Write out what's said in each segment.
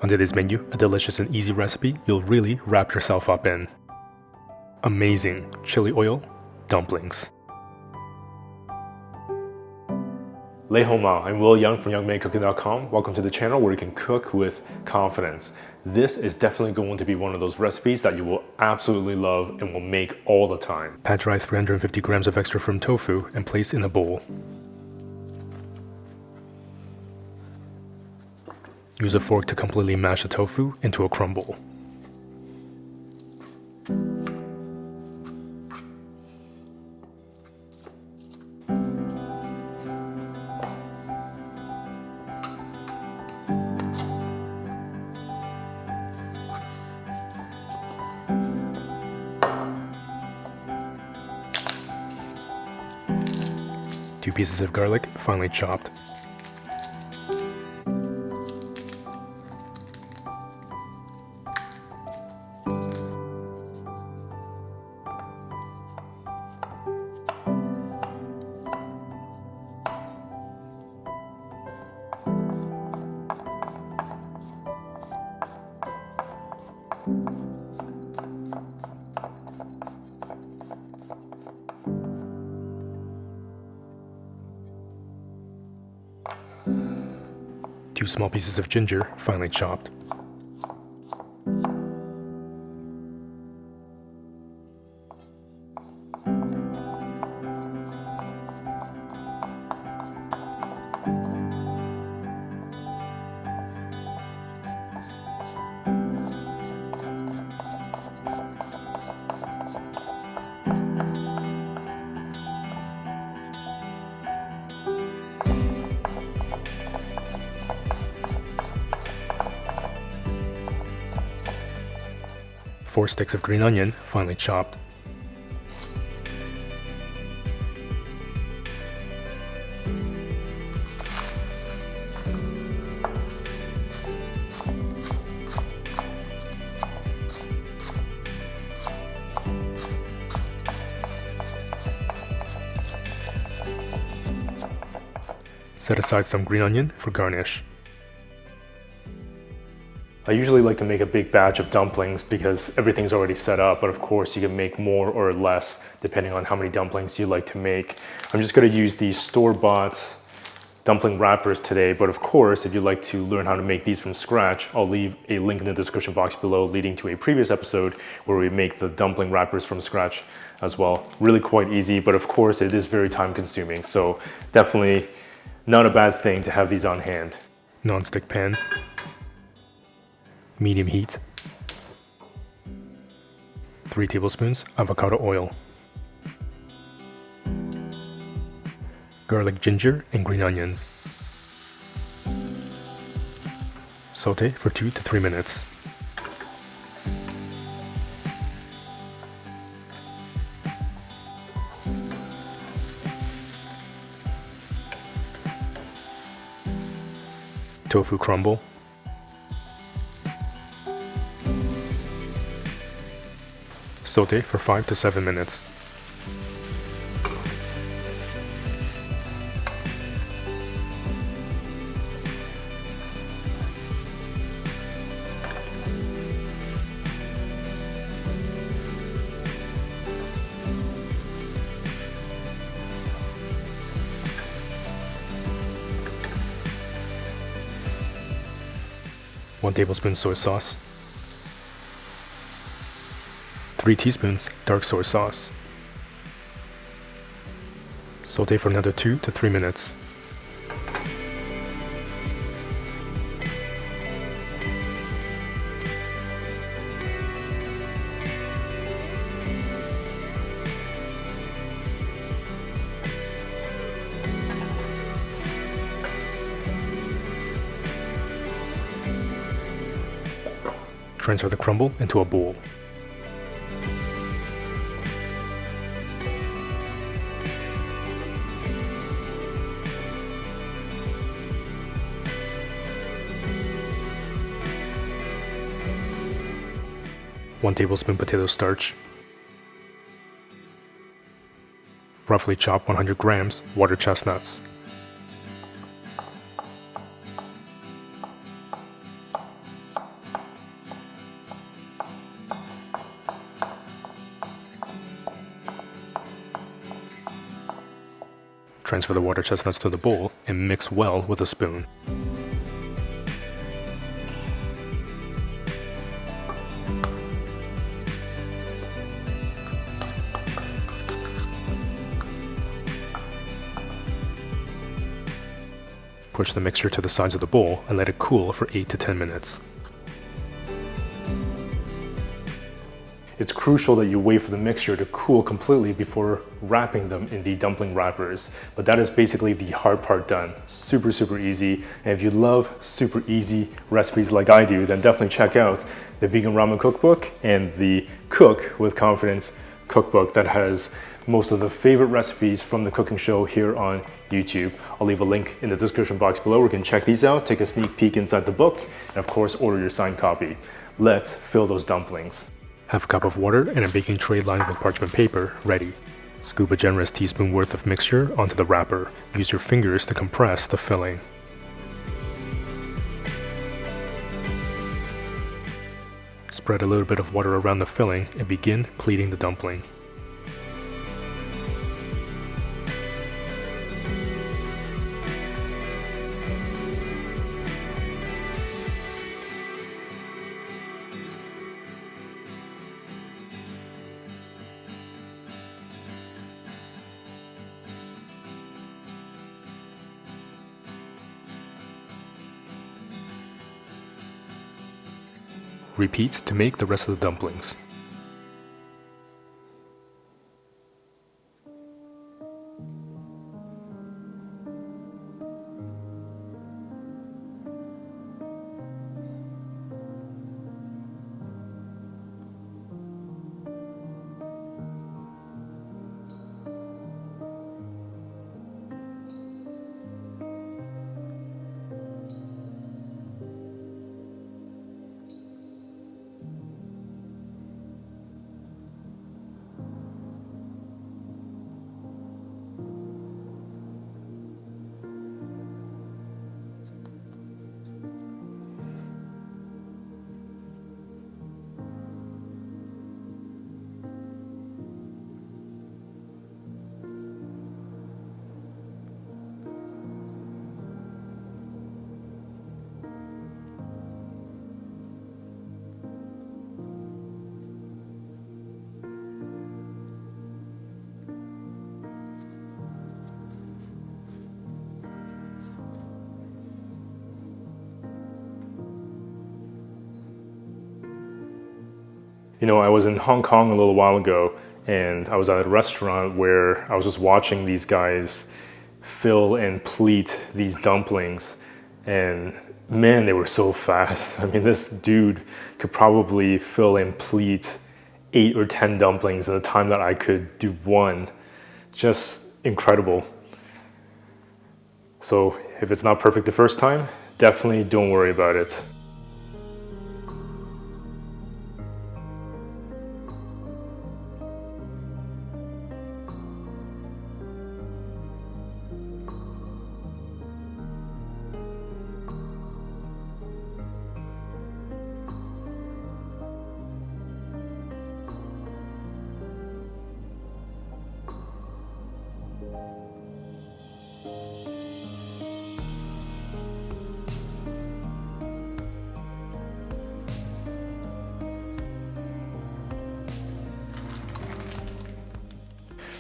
On today's menu, a delicious and easy recipe you'll really wrap yourself up in. Amazing chili oil dumplings. Lei Hou Ma, I'm Yeung from YeungManCooking.com. Welcome to the channel where you can cook with confidence. This is definitely going to be one of those recipes that you will absolutely love and will make all the time. Pat dry 350 grams of extra firm tofu and place in a bowl. Use a fork to completely mash the tofu into a crumble. Two pieces of garlic, finely chopped. Two small pieces of ginger, finely chopped. Four sticks of green onion, finely chopped. Set aside some green onion for garnish. I usually like to make a big batch of dumplings because everything's already set up, but of course you can make more or less depending on how many dumplings you like to make. I'm just going to use these store-bought dumpling wrappers today, but of course if you'd like to learn how to make these from scratch, I'll leave a link in the description box below leading to a previous episode where we make the dumpling wrappers from scratch as well. Really quite easy, but of course it is very time consuming, so definitely not a bad thing to have these on hand. Non-stick pan. Medium heat. 3 tablespoons avocado oil. Garlic, ginger, and green onions. Saute for 2 to 3 minutes. Tofu crumble. Saute for 5 to 7 minutes. One tablespoon soy sauce. 3 teaspoons dark soy sauce. Saute for another 2 to 3 minutes. Transfer the crumble into a bowl. One tablespoon potato starch. Roughly chop 100 grams water chestnuts. Transfer the water chestnuts to the bowl and mix well with a spoon. Push the mixture to the sides of the bowl and let it cool for 8 to 10 minutes. It's crucial that you wait for the mixture to cool completely before wrapping them in the dumpling wrappers. But that is basically the hard part done. Super, super easy. And if you love super easy recipes like I do, then definitely check out the Vegan Ramen Cookbook and the Cook with Confidence Cookbook that has most of the favorite recipes from the cooking show here on YouTube. I'll leave a link in the description box below where you can check these out, take a sneak peek inside the book, and of course order your signed copy. Let's fill those dumplings. Have a cup of water and a baking tray lined with parchment paper ready. Scoop a generous teaspoon worth of mixture onto the wrapper. Use your fingers to compress the filling. Spread a little bit of water around the filling and begin pleating the dumpling. Repeat to make the rest of the dumplings. You know, I was in Hong Kong a little while ago and I was at a restaurant where I was just watching these guys fill and pleat these dumplings, and man, they were so fast. I mean, this dude could probably fill and pleat 8 or 10 dumplings in the time that I could do one. Just incredible. So if it's not perfect the first time, definitely don't worry about it.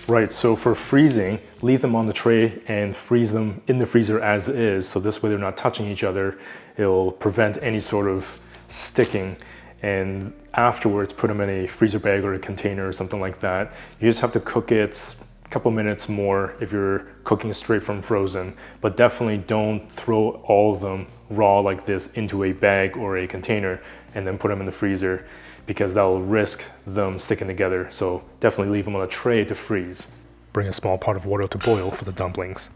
Right, so for freezing, leave them on the tray and freeze them in the freezer as is. So this way they're not touching each other. It'll prevent any sort of sticking. And afterwards, put them in a freezer bag or a container or something like that. You just have to cook it a couple minutes more if you're cooking straight from frozen. But definitely don't throw all of them raw like this into a bag or a container and then put them in the freezer, because that will risk them sticking together. So definitely leave them on a tray to freeze. Bring a small pot of water to boil for the dumplings.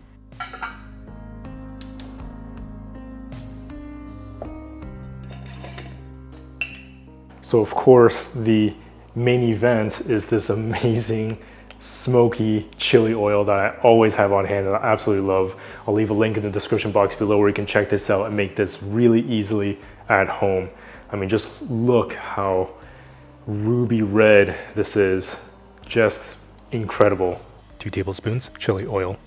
So of course, the main event is this amazing smoky chili oil that I always have on hand and I absolutely love. I'll leave a link in the description box below where you can check this out and make this really easily at home. I mean, just look how ruby red this is. Just incredible. 2 tablespoons chili oil.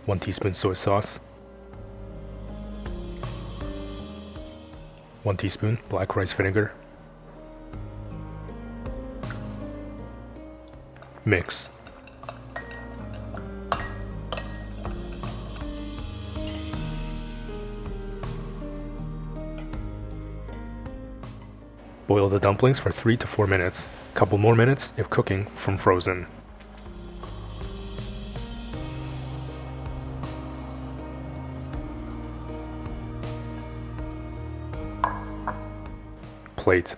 1 teaspoon soy sauce, 1 teaspoon black rice vinegar. Mix. Boil the dumplings for 3 to 4 minutes, a couple more minutes if cooking from frozen. Plate.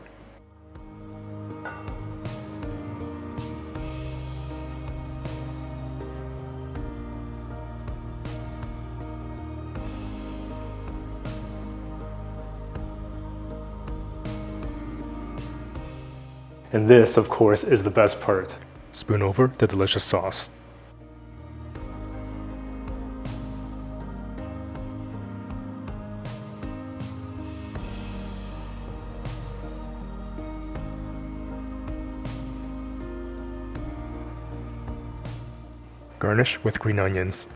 And this, of course, is the best part. Spoon over the delicious sauce. Garnish with green onions.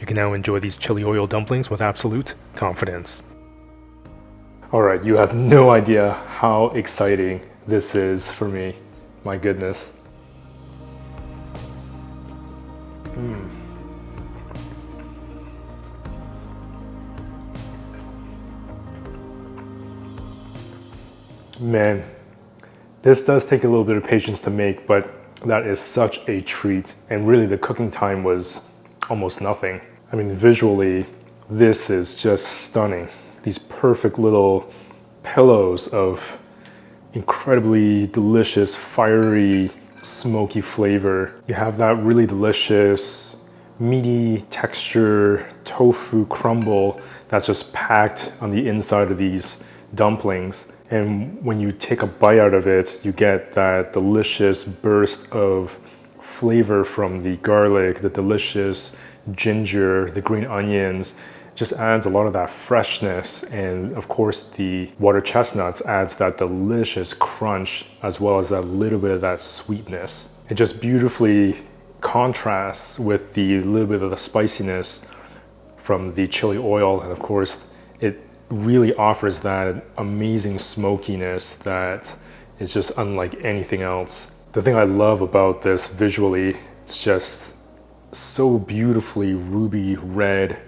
You can now enjoy these chili oil dumplings with absolute confidence. Alright, you have no idea how exciting this is for me. My goodness. Man, this does take a little bit of patience to make, but that is such a treat. And really the cooking time was almost nothing. I mean, visually, this is just stunning. These perfect little pillows of incredibly delicious, fiery, smoky flavor. You have that really delicious, meaty texture, tofu crumble that's just packed on the inside of these dumplings. And when you take a bite out of it, you get that delicious burst of flavor from the garlic, the delicious ginger, the green onions. Just adds a lot of that freshness, and of course the water chestnuts adds that delicious crunch as well as that little bit of that sweetness. It just beautifully contrasts with the little bit of the spiciness from the chili oil, and of course it really offers that amazing smokiness that is just unlike anything else. The thing I love about this visually, it's just so beautifully ruby red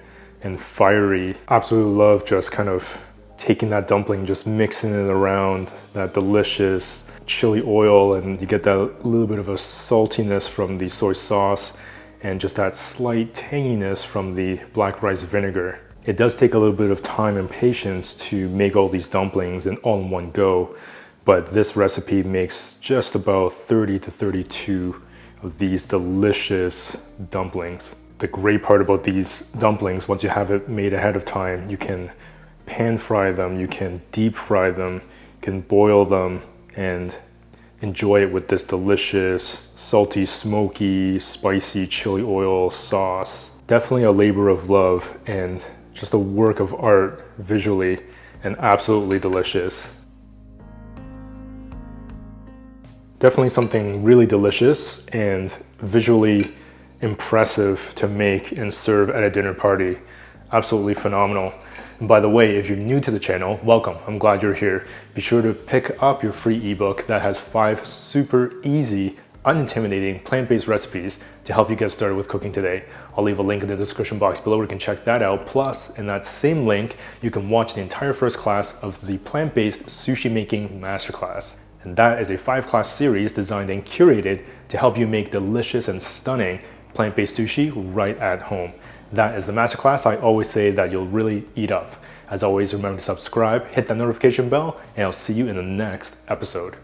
and fiery. Absolutely love just kind of taking that dumpling, just mixing it around that delicious chili oil, and you get that little bit of a saltiness from the soy sauce and just that slight tanginess from the black rice vinegar. It does take a little bit of time and patience to make all these dumplings and all in one go, but this recipe makes just about 30 to 32 of these delicious dumplings. The great part about these dumplings, once you have it made ahead of time, you can pan fry them, you can deep fry them, you can boil them, and enjoy it with this delicious, salty, smoky, spicy chili oil sauce. Definitely a labor of love and just a work of art visually, and absolutely delicious. Definitely something really delicious and visually impressive to make and serve at a dinner party. Absolutely phenomenal. And by the way, if you're new to the channel, welcome. I'm glad you're here. Be sure to pick up your free ebook that has 5 super easy, unintimidating plant-based recipes to help you get started with cooking today. I'll leave a link in the description box below where you can check that out. Plus, in that same link, you can watch the entire first class of the plant-based sushi making masterclass. And that is a 5-class series designed and curated to help you make delicious and stunning plant-based sushi right at home. That is the masterclass I always say that you'll really eat up. As always, remember to subscribe, hit that notification bell, and I'll see you in the next episode.